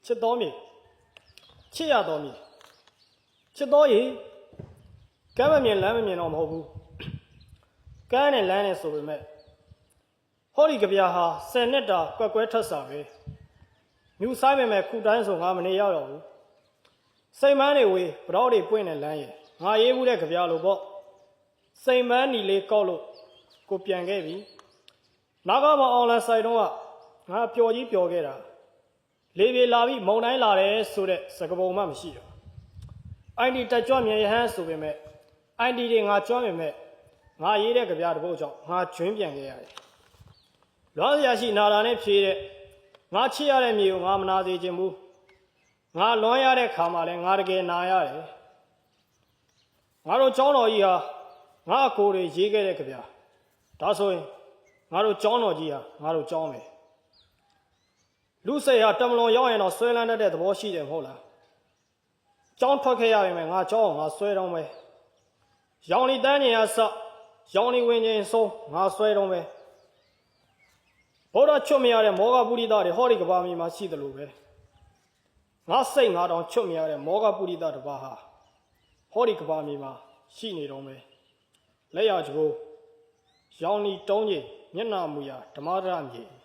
ချစ်တော်မြေချစ်ရတော်မြေချစ်တော်ရေကမ်းမမြင်လမ်းမမြင်တော့မဟုတ်ဘူးကမ်းနဲ့လမ်းနဲ့ဆိုပေမဲ့ဟောဒီကဗျာဟာ10နှစ်တာကွက်ကွဲထက်စာပဲမြူဆိုင်ပေမဲ့ခုတိုင်းဆိုငါမနေရောက်တော့ဘူးစိတ်မန်းတွေဝေးဗတော့တွေပွင့်နေလမ်းရဲ့ငါရေးဘူးတဲ့ကဗျာလိုပေါ့စိတ်မန်းနီလေးကောက်လို့ကိုပြန်ခဲ့ပြီနာဂမအွန်လိုင်းဆိုင်တော့ငါပျော်ကြီးပျော်ခဲ့တာလေပြေလာပြီးမုံတိုင်းလာတယ်ဆိုတဲ့စကားပုံမှမရှိတော့အိုင်ဒီတက်ကြွမြန်ရဟန်းဆိုပေမဲ့အိုင်ဒီတွေငါကြွပေမဲ့ငါရေးတဲ့ကြပြတစ်ပုဒ်ကြောင့်ငါကျွင်းပြန်ခဲ့ရတယ်လွမ်းစရာရှိနာလာနဲ့ဖြေးတဲ့ငါချစ်ရတဲ့မြေကိုငါမနာစေချင်ဘူးငါလွမ်းရတဲ့ခါမှလည်းငါတကယ်နာရတယ်ငါတို့ကျောင်းတော်ကြီးဟာငါအကိုတွေရေးခဲ့တဲ့ကြပြဒါဆိုရင်ငါတို့ကျောင်းတော်ကြီးဟာငါတို့ကျောင်းပဲလူစိတ်ဟာတမလွန်ရောက်ရင်တော့ဆွဲလန်းတတ်တဲ့သဘောရှိတယ်မဟုတ်လားကျောင်းထွက်ခဲ့ရပေမဲ့ငါကျောင်းအောင်ငါဆွဲတော့မယ်ရောင်လီတန်းနေရစရောင်လီဝင်ခြင်းဆုံးငါဆွဲတော့မယ်ဘောဓချွတ်မရတဲ့မောဂပုရိသတွေဟောဒီကဘာမီမှာရှိတယ်လို့ပဲငါစိတ်ငါတောင်ချွတ်မရတဲ့မောဂပုရိသတစ်ပါးဟာဟောဒီကဘာမီမှာရှိနေတော့မယ်လက်ရကြိုးရောင်လီတုံးကြီးမျက်နာမူရာဓမ္မရမြေ